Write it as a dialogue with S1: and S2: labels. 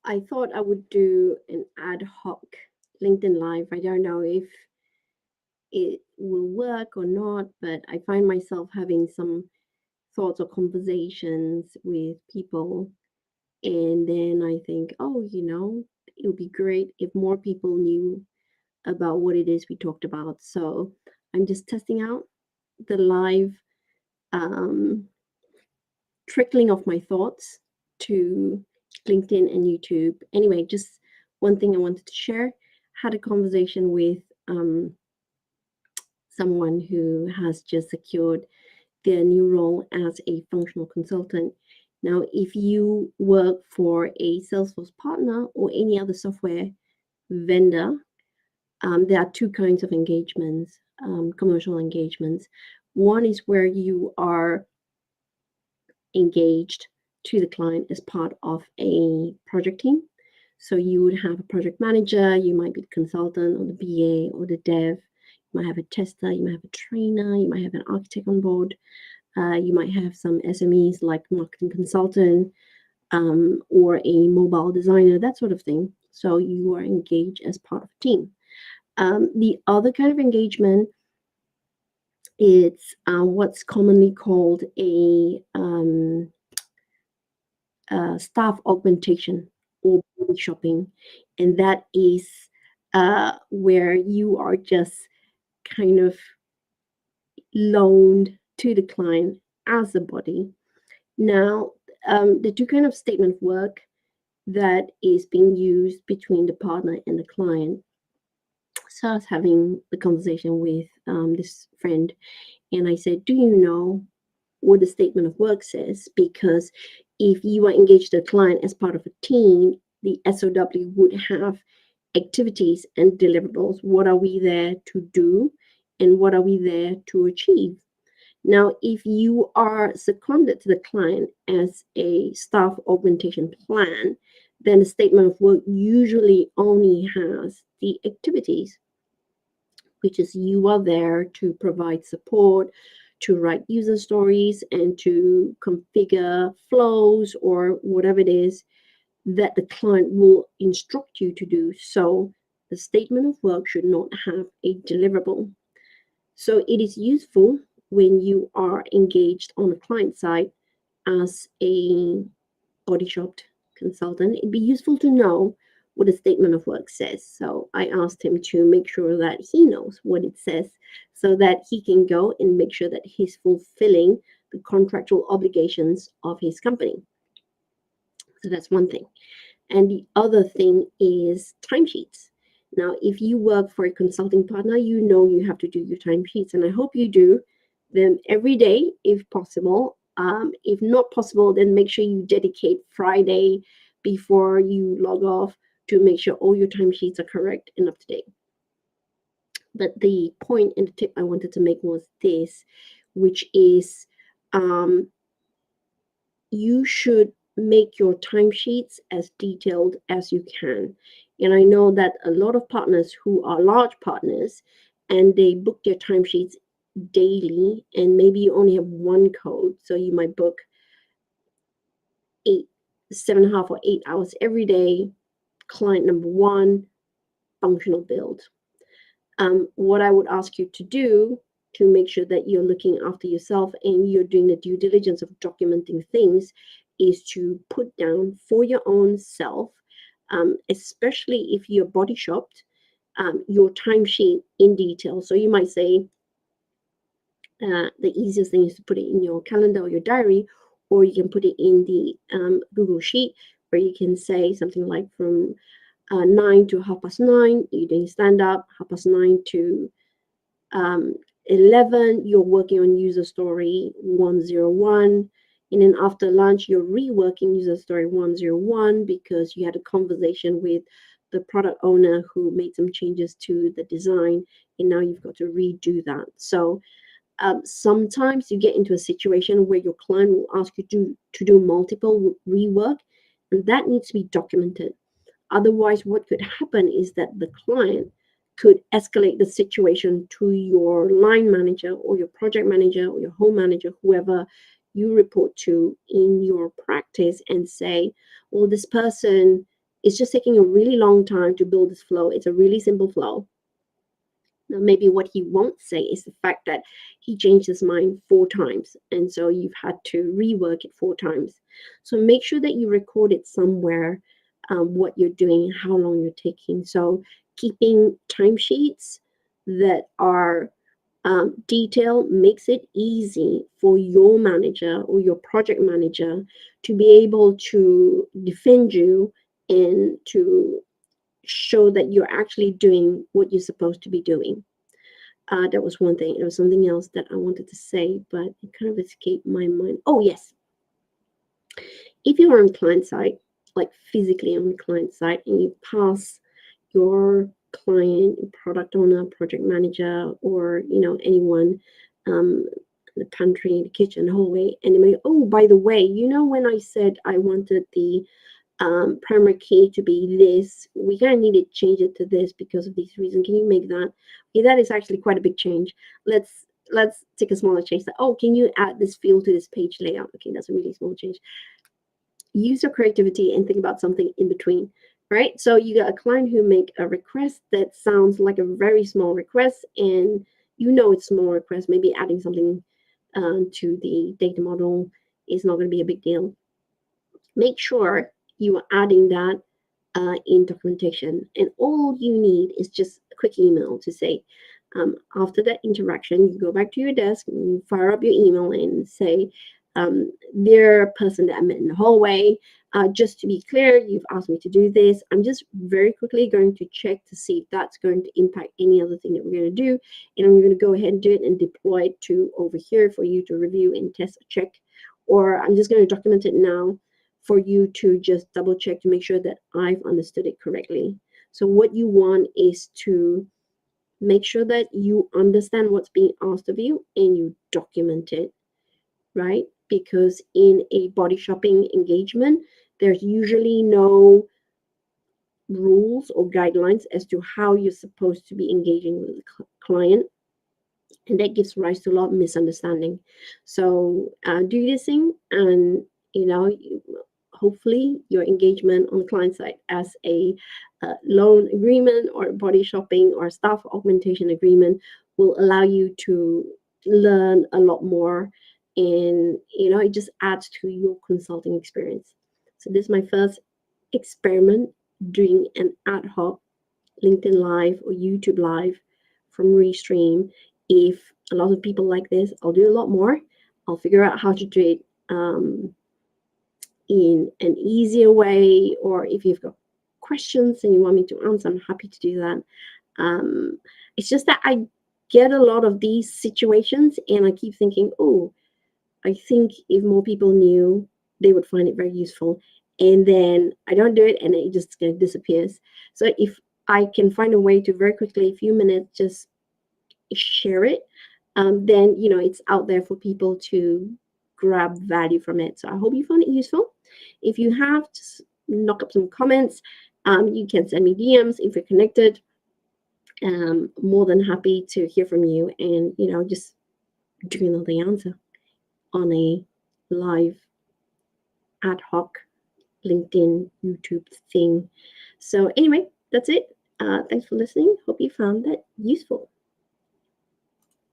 S1: I thought I would do an ad hoc LinkedIn Live. I don't know if it will work or not, but I find myself having some thoughts or conversations with people. And then I think, oh, it would be great if more people knew about what it is we talked about. So I'm just testing out the live um, trickling of my thoughts to LinkedIn and YouTube. Anyway, just one thing I wanted to share. Had a conversation with someone who has just secured their new role as a functional consultant. Now, if you work for a Salesforce partner or any other software vendor, there are two kinds of engagements, commercial engagements. One is where you are engaged to the client as part of a project team. So you would have a project manager, you might be the consultant or the BA or the dev, you might have a tester, you might have a trainer, you might have an architect on board, you might have some SMEs like marketing consultant or a mobile designer, that sort of thing. So you are engaged as part of a team. The other kind of engagement, it's what's commonly called a staff augmentation or body shopping, and that is where you are just kind of loaned to the client as a body. Now, the two kind of statement of work that is being used between the partner and the client. So I was having the conversation with this friend, and I said, "Do you know what the statement of work says? Because if you are engaged a client as part of a team, the SOW would have activities and deliverables. What are we there to do? And what are we there to achieve? Now, if you are seconded to the client as a staff augmentation plan, then the statement of work usually only has the activities, which is you are there to provide support, to write user stories, and to configure flows or whatever it is that the client will instruct you to do. So the statement of work should not have a deliverable. So it is useful when you are engaged on the client side as a body shop consultant. It'd be useful to know what the statement of work says. So I asked him to make sure that he knows what it says so that he can go and make sure that he's fulfilling the contractual obligations of his company. So that's one thing. And the other thing is timesheets. Now, if you work for a consulting partner, you know you have to do your timesheets, and I hope you do them every day if possible. If not possible, then make sure you dedicate Friday before you log off to make sure all your timesheets are correct and up to date. But the point and the tip I wanted to make was this, which is you should make your timesheets as detailed as you can. And I know that a lot of partners who are large partners and they book their timesheets daily, and maybe you only have one code. So you might book 7.5 or 8 hours every day, client number one, functional build. What I would ask you to do to make sure that you're looking after yourself and you're doing the due diligence of documenting things is to put down for your own self, especially if you're body shopped, your timesheet in detail. So you might say the easiest thing is to put it in your calendar or your diary, or you can put it in the Google Sheet where you can say something like from 9 to 9:30, you're doing stand up, 9:30 to 11, you're working on user story 101. And then after lunch, you're reworking user story 101 because you had a conversation with the product owner who made some changes to the design. And now you've got to redo that. So sometimes you get into a situation where your client will ask you to do multiple rework, and that needs to be documented. Otherwise, what could happen is that the client could escalate the situation to your line manager or your project manager or your home manager, whoever you report to in your practice, and say, well, this person It's just taking a really long time to build this flow. It's a really simple flow. Now, maybe what he won't say is the fact that he changed his mind 4 times. And so you've had to rework it 4 times. So make sure that you record it somewhere, what you're doing, how long you're taking. So keeping timesheets that are detailed makes it easy for your manager or your project manager to be able to defend you and to show that you're actually doing what you're supposed to be doing. That was one thing. There was something else that I wanted to say, but it kind of escaped my mind. Oh, yes. If you are on client side, like physically on client side, and you pass your client, product owner, project manager, or anyone, the pantry, the kitchen, hallway, and they may, oh, by the way, when I said I wanted the primary key to be this, we kind of need to change it to this because of these reasons. Can you make that? Okay, that is actually quite a big change. Let's take a smaller change. Oh, can you add this field to this page layout? Okay, that's a really small change. Use your creativity and think about something in between, right? So you got a client who make a request that sounds like a very small request, and it's small request. Maybe adding something to the data model is not going to be a big deal. Make sure you are adding that in documentation. And all you need is just a quick email to say, after that interaction, you go back to your desk and you fire up your email and say, dear person that I met in the hallway, just to be clear, you've asked me to do this. I'm just very quickly going to check to see if that's going to impact any other thing that we're going to do. And I'm going to go ahead and do it and deploy it to over here for you to review and test or check. Or I'm just going to document it now for you to just double check to make sure that I've understood it correctly. So what you want is to make sure that you understand what's being asked of you and you document it, right? Because in a body shopping engagement, there's usually no rules or guidelines as to how you're supposed to be engaging with the client. And that gives rise to a lot of misunderstanding. So do this thing, and hopefully your engagement on the client side as a loan agreement or body shopping or staff augmentation agreement will allow you to learn a lot more, and it just adds to your consulting experience. So this is my first experiment doing an ad hoc LinkedIn Live or YouTube Live from Restream. If a lot of people like this, I'll do a lot more. I'll figure out how to do it in an easier way, or if you've got questions and you want me to answer, I'm happy to do that. It's just that I get a lot of these situations and I keep thinking, oh, I think if more people knew, they would find it very useful. And then I don't do it and it just kind of disappears. So if I can find a way to very quickly, a few minutes, just share it, then it's out there for people to grab value from it. So I hope you found it useful. If you have, just knock up some comments. You can send me DMs if you're connected. More than happy to hear from you, and just do the answer on a live ad hoc LinkedIn YouTube thing. So anyway, that's it. Thanks for listening. Hope you found that useful.